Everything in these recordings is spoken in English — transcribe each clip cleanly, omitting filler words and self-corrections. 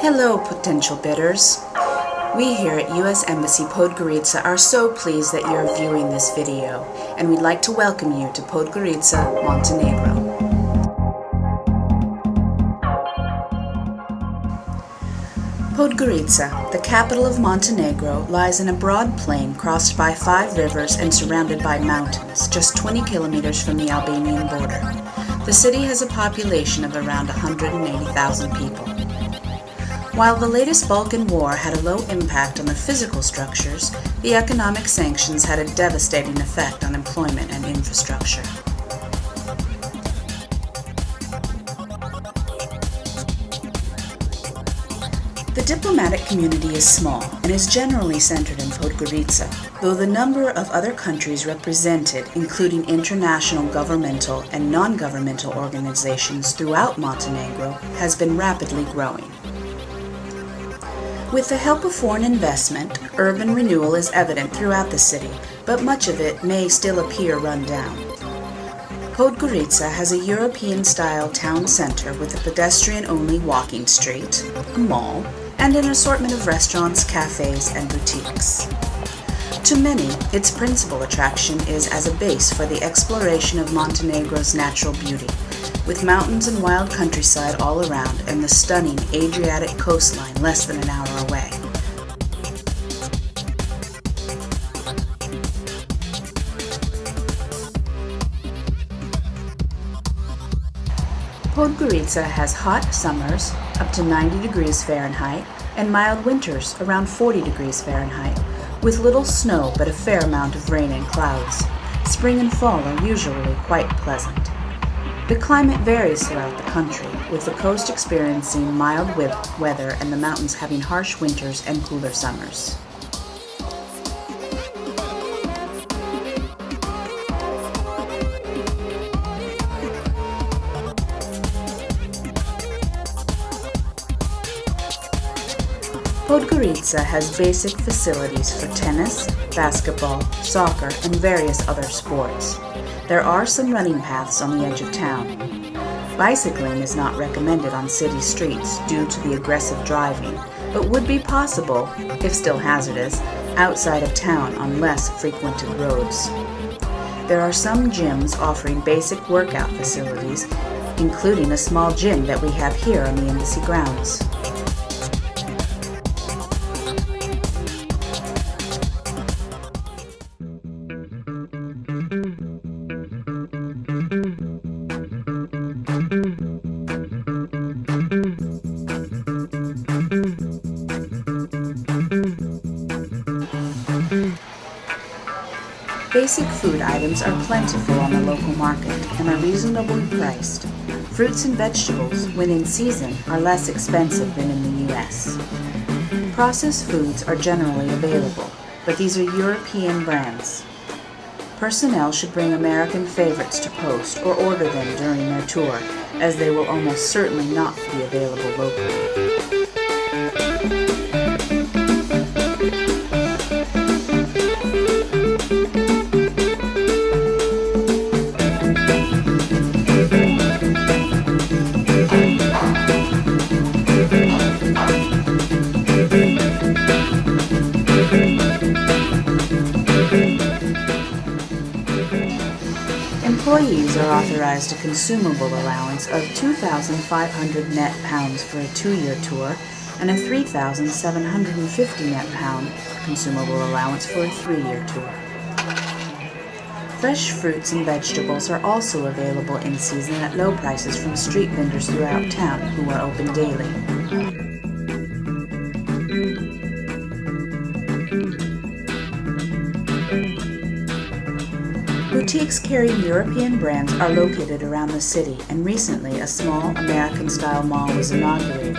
Hello, potential bidders. We here at U.S. Embassy Podgorica are so pleased that you're viewing this video, and we'd like to welcome you to Podgorica, Montenegro. Podgorica, the capital of Montenegro, lies in a broad plain crossed by 5 rivers and surrounded by mountains, just 20 kilometers from the Albanian border. The city has a population of around 180,000 people. While the latest Balkan War had a low impact on the physical structures, the economic sanctions had a devastating effect on employment and infrastructure. The diplomatic community is small and is generally centered in Podgorica, though the number of other countries represented, including international governmental and non-governmental organizations throughout Montenegro, has been rapidly growing. With the help of foreign investment, urban renewal is evident throughout the city, but much of it may still appear run down. Podgorica has a European-style town center with a pedestrian-only walking street, a mall, and an assortment of restaurants, cafes, and boutiques. To many, its principal attraction is as a base for the exploration of Montenegro's natural beauty, with mountains and wild countryside all around and the stunning Adriatic coastline less than an hour away. Podgorica has hot summers, up to 90 degrees Fahrenheit, and mild winters, around 40 degrees Fahrenheit, with little snow but a fair amount of rain and clouds. Spring and fall are usually quite pleasant. The climate varies throughout the country, with the coast experiencing mild weather and the mountains having harsh winters and cooler summers. Podgorica has basic facilities for tennis, basketball, soccer, and various other sports. There are some running paths on the edge of town. Bicycling is not recommended on city streets due to the aggressive driving, but would be possible, if still hazardous, outside of town on less frequented roads. There are some gyms offering basic workout facilities, including a small gym that we have here on the embassy grounds. Basic food items are plentiful on the local market and are reasonably priced. Fruits and vegetables, when in season, are less expensive than in the U.S. Processed foods are generally available, but these are European brands. Personnel should bring American favorites to post or order them during their tour, as they will almost certainly not be available locally. Employees are authorized a consumable allowance of 2,500 net pounds for a 2-year tour and a 3,750 net pound consumable allowance for a 3-year tour. Fresh fruits and vegetables are also available in season at low prices from street vendors throughout town who are open daily. Boutiques carrying European brands are located around the city, and recently a small American-style mall was inaugurated.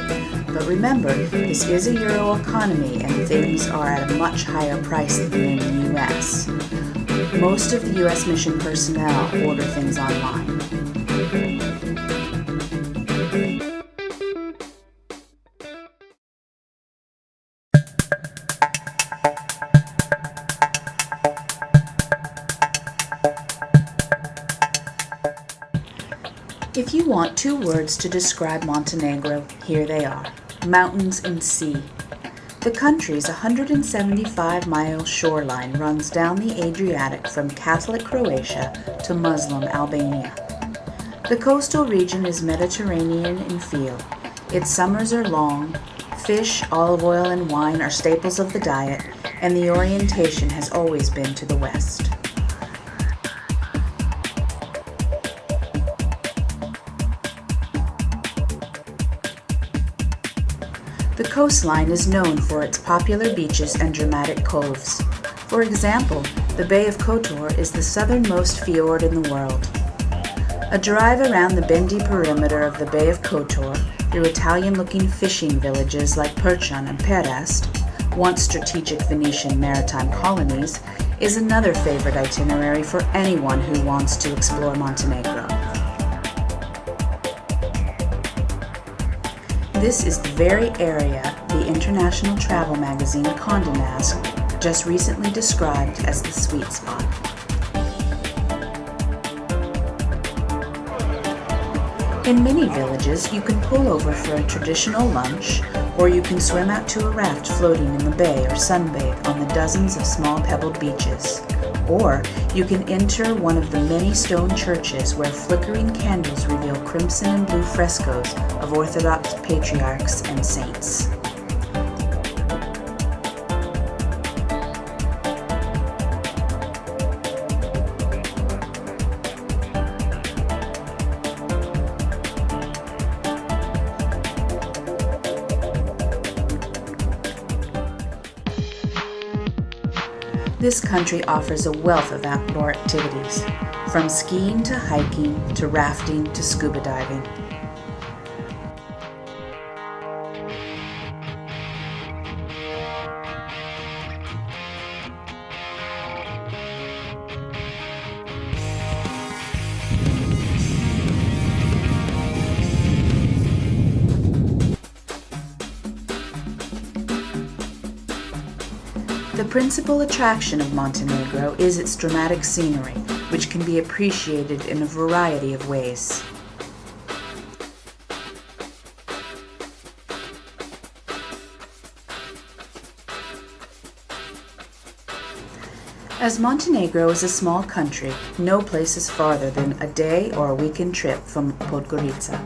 But remember, this is a Euro economy and things are at a much higher price than in the US. Most of the US mission personnel order things online. If you want 2 words to describe Montenegro, here they are: mountains, and sea. The country's 175-mile shoreline runs down the Adriatic from Catholic Croatia to Muslim Albania. The coastal region is Mediterranean in feel. Its summers are long, fish, olive oil, and wine are staples of the diet, and the orientation has always been to the west. The coastline is known for its popular beaches and dramatic coves. For example, the Bay of Kotor is the southernmost fjord in the world. A drive around the bendy perimeter of the Bay of Kotor through Italian-looking fishing villages like Perchan and Perast, once strategic Venetian maritime colonies, is another favorite itinerary for anyone who wants to explore Montenegro. This is the very area the international travel magazine Condé Nast just recently described as the sweet spot. In many villages, you can pull over for a traditional lunch, or you can swim out to a raft floating in the bay or sunbathe on the dozens of small pebbled beaches. Or you can enter one of the many stone churches where flickering candles reveal crimson and blue frescoes of Orthodox patriarchs and saints. This country offers a wealth of outdoor activities, from skiing to hiking to rafting to scuba diving. The principal attraction of Montenegro is its dramatic scenery, which can be appreciated in a variety of ways. As Montenegro is a small country, no place is farther than a day or a weekend trip from Podgorica.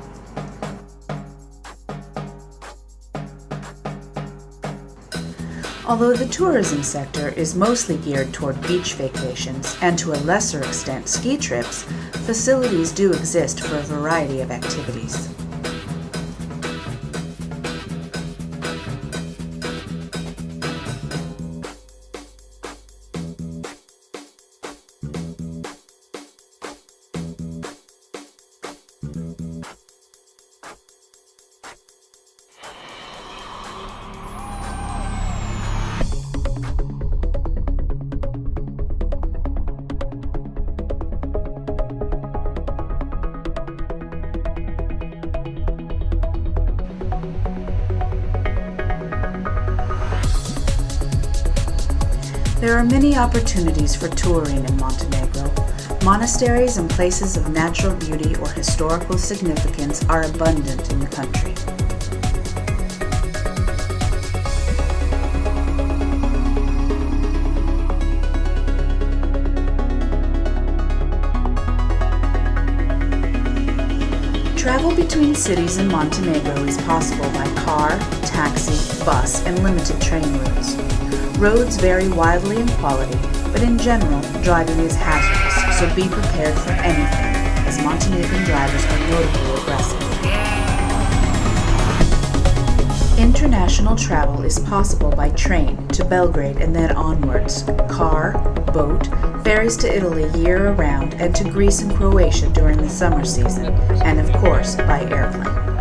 Although the tourism sector is mostly geared toward beach vacations and to a lesser extent ski trips, facilities do exist for a variety of activities. There are many opportunities for touring in Montenegro. Monasteries and places of natural beauty or historical significance are abundant in the country. Travel between cities in Montenegro is possible by car, taxi, bus, and limited train routes. Roads vary widely in quality, but in general, driving is hazardous, so be prepared for anything, as Montenegrin drivers are notably aggressive. International travel is possible by train to Belgrade and then onwards, car, boat, ferries to Italy year-round, and to Greece and Croatia during the summer season, and of course by airplane.